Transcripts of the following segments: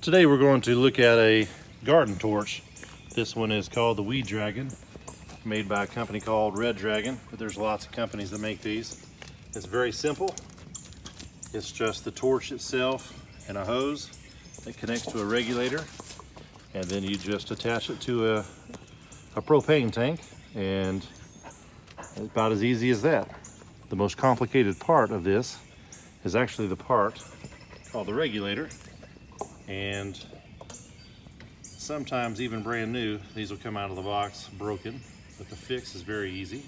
Today we're going to look at a garden torch. This one is called the Weed Dragon, made by a company called Red Dragon, but there's lots of companies that make these. It's very simple. It's just the torch itself and a hose that connects to a regulator, and then you just attach it to a propane tank, and it's about as easy as that. The most complicated part of this is actually the part called the regulator, and sometimes even brand new, these will come out of the box broken, but the fix is very easy.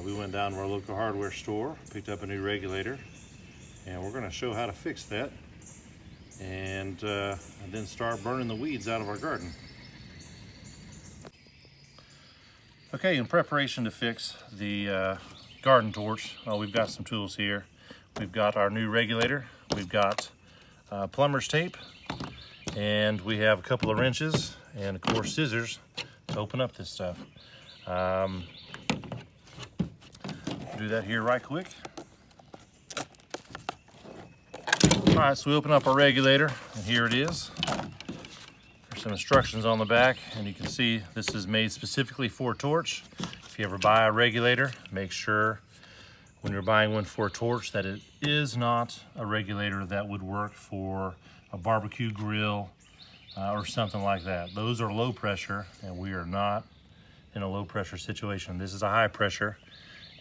We went down to our local hardware store, picked up a new regulator, and we're going to show how to fix that and then start burning the weeds out of our garden. Okay, in preparation to fix the garden torch, we've got some tools here. We've got our new regulator, we've got plumber's tape, and we have a couple of wrenches and of course scissors to open up this stuff. Do that here right quick. All right, so we open up our regulator, and here it is. There's some instructions on the back, and you can see this is made specifically for a torch. If you ever buy a regulator, make sure when you're buying one for a torch that it is not a regulator that would work for a barbecue grill or something like that. Those are low pressure, and we are not in a low pressure situation. This is a high pressure,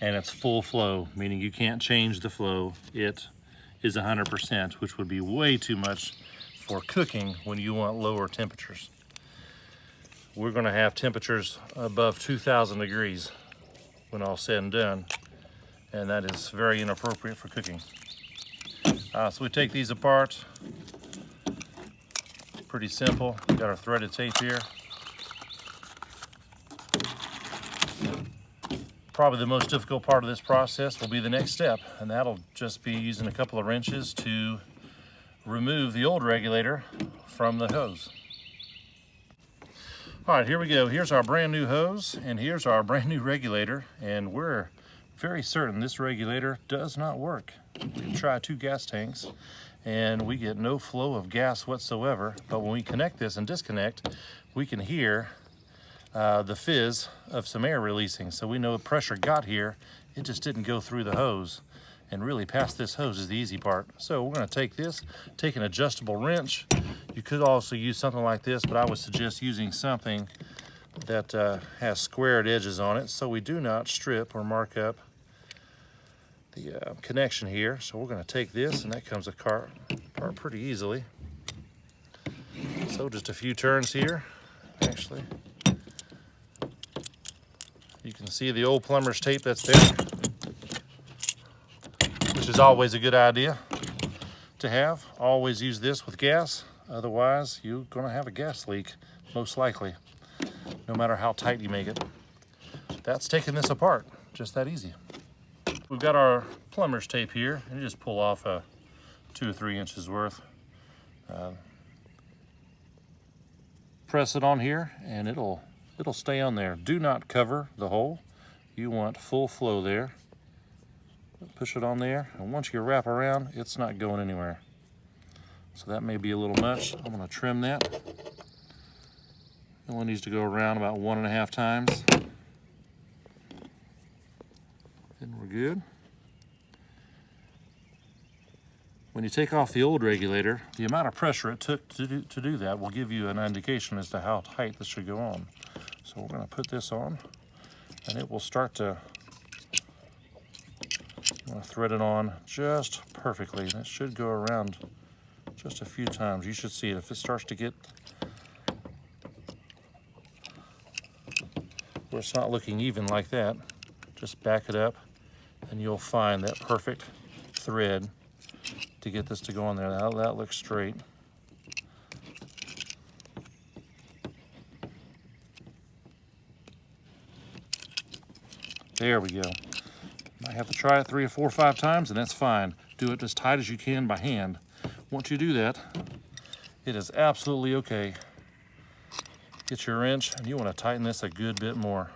and it's full flow, meaning you can't change the flow. It is 100%, which would be way too much for cooking when you want lower temperatures. We're gonna have temperatures above 2,000 degrees when all said and done, and that is very inappropriate for cooking. So we take these apart. Pretty simple. We've got our threaded tape here. Probably the most difficult part of this process will be the next step, and that'll just be using a couple of wrenches to remove the old regulator from the hose. All right, here we go. Here's our brand new hose, and here's our brand new regulator, and we're very certain this regulator does not work. We tried 2 gas tanks, and we get no flow of gas whatsoever, but when we connect this and disconnect, we can hear the fizz of some air releasing. So we know the pressure got here, it just didn't go through the hose. And really past this hose is the easy part. So we're gonna take this, take an adjustable wrench. You could also use something like this, but I would suggest using something that has squared edges on it so we do not strip or mark up the connection here. So we're gonna take this, and that comes apart pretty easily. So just a few turns here, actually. You can see the old plumber's tape that's there, which is always a good idea to have. Always use this with gas, otherwise you're gonna have a gas leak, most likely, no matter how tight you make it. That's taking this apart, just that easy. We've got our plumber's tape here, and you just pull off 2 or 3 inches worth. Press it on here, and it'll stay on there. Do not cover the hole. You want full flow there. Push it on there, and once you wrap around, it's not going anywhere. So that may be a little much. I'm gonna trim that. It only needs to go around about 1.5 times. Then we're good. When you take off the old regulator, the amount of pressure it took to do that will give you an indication as to how tight this should go on. So we're gonna put this on, and it will start to thread it on just perfectly, and it should go around just a few times. You should see it. If it starts to get where it's not looking even like that, just back it up, and you'll find that perfect thread to get this to go on there. Now that looks straight. There we go. Might have to try it 3 or 4 or 5 times, and that's fine. Do it as tight as you can by hand. Once you do that, it is absolutely okay. Get your wrench, and you want to tighten this a good bit more.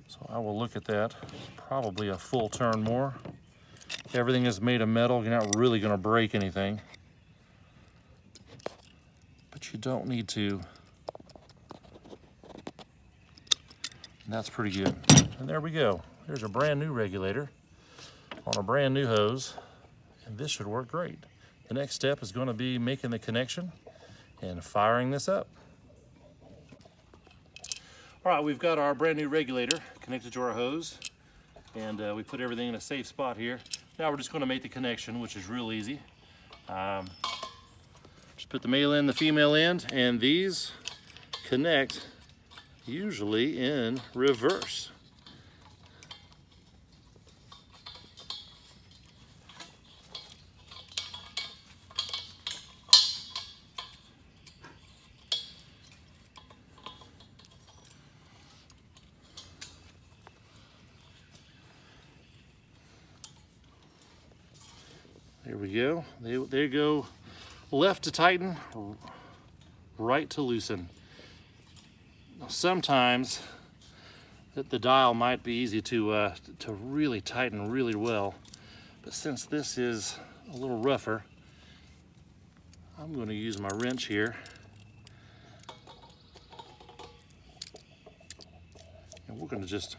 So I will look at that, probably a full turn more. Everything is made of metal. You're not really going to break anything. but you don't need to. And that's pretty good. And there we go. There's a brand new regulator on a brand new hose, and this should work great. The next step is going to be making the connection and firing this up. All right, we've got our brand new regulator connected to our hose, and we put everything in a safe spot here. Now we're just going to make the connection, which is real easy. Just put the male end, the female end, and these connect usually in reverse. There we go. They go left to tighten, right to loosen. Sometimes the dial might be easy to really tighten really well, but since this is a little rougher, I'm going to use my wrench here. And we're going to just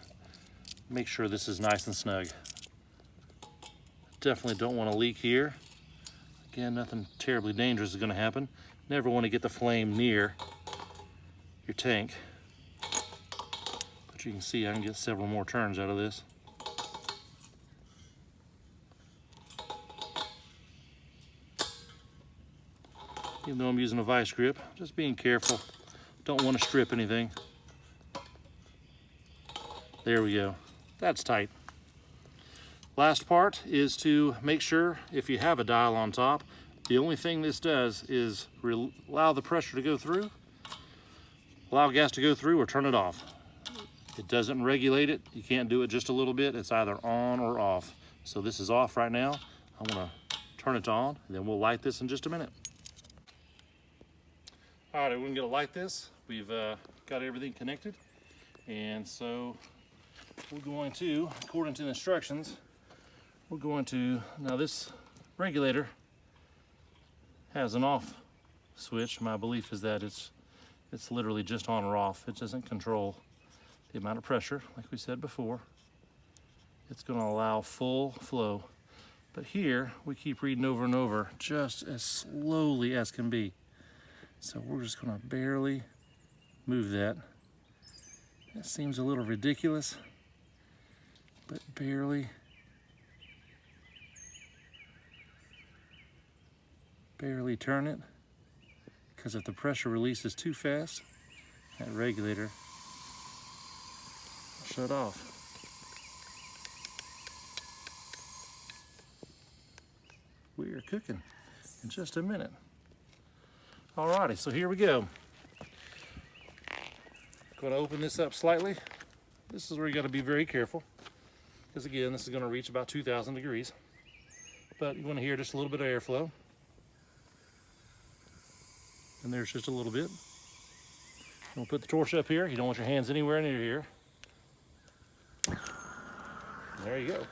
make sure this is nice and snug. Definitely don't want to leak here. Again, nothing terribly dangerous is going to happen. Never want to get the flame near your tank. But you can see I can get several more turns out of this. Even though I'm using a vice grip, just being careful. Don't want to strip anything. There we go. That's tight. Last part is to make sure if you have a dial on top, the only thing this does is allow the pressure to go through, allow gas to go through, or turn it off. It doesn't regulate it. You can't do it just a little bit. It's either on or off. So this is off right now. I'm gonna turn it on, and then we'll light this in just a minute. All right, we're gonna light this. We've got everything connected. And so we're going to, according to the instructions, we're going to, now this regulator has an off switch. My belief is that it's literally just on or off. It doesn't control the amount of pressure, like we said before. It's gonna allow full flow. But here, we keep reading over and over, just as slowly as can be. So we're just gonna barely move that. That seems a little ridiculous, but barely turn it, because if the pressure releases too fast, that regulator will shut off. We are cooking in just a minute. Alrighty, so here we go. Going to open this up slightly. This is where you got to be very careful, because again, this is going to reach about 2,000 degrees. But you want to hear just a little bit of airflow. And there's just a little bit. We'll put the torch up here. You don't want your hands anywhere near here. There you go.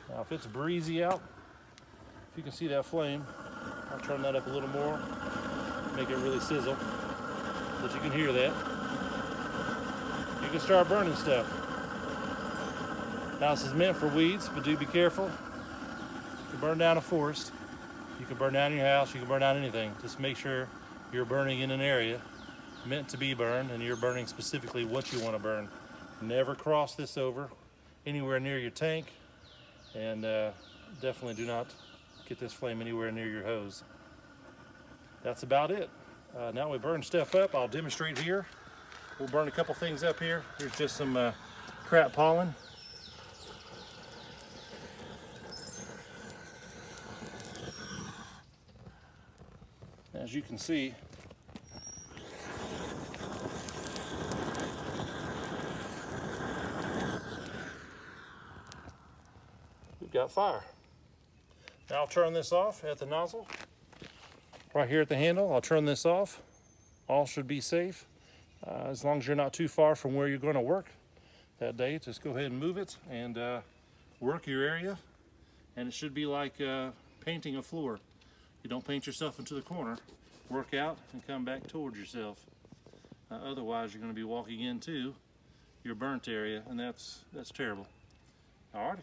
Now if it's breezy out, if you can see that flame, I'll turn that up a little more, make it really sizzle, so that you can hear that. You can start burning stuff. Now this is meant for weeds, but do be careful. You can burn down a forest, you can burn down your house, you can burn down anything. Just make sure you're burning in an area meant to be burned, and you're burning specifically what you want to burn. Never cross this over anywhere near your tank, and definitely do not get this flame anywhere near your hose. That's about it. Now we burn stuff up. I'll demonstrate here. We'll burn a couple things up here. Here's just some crap pollen. As you can see, we've got fire. Now I'll turn this off at the nozzle. Right here at the handle, I'll turn this off. All should be safe. As long as you're not too far from where you're going to work, that day. Just go ahead and move it and work your area. And it should be like painting a floor. You don't paint yourself into the corner. Work out and come back towards yourself. Otherwise, you're going to be walking into your burnt area, and that's terrible. All right.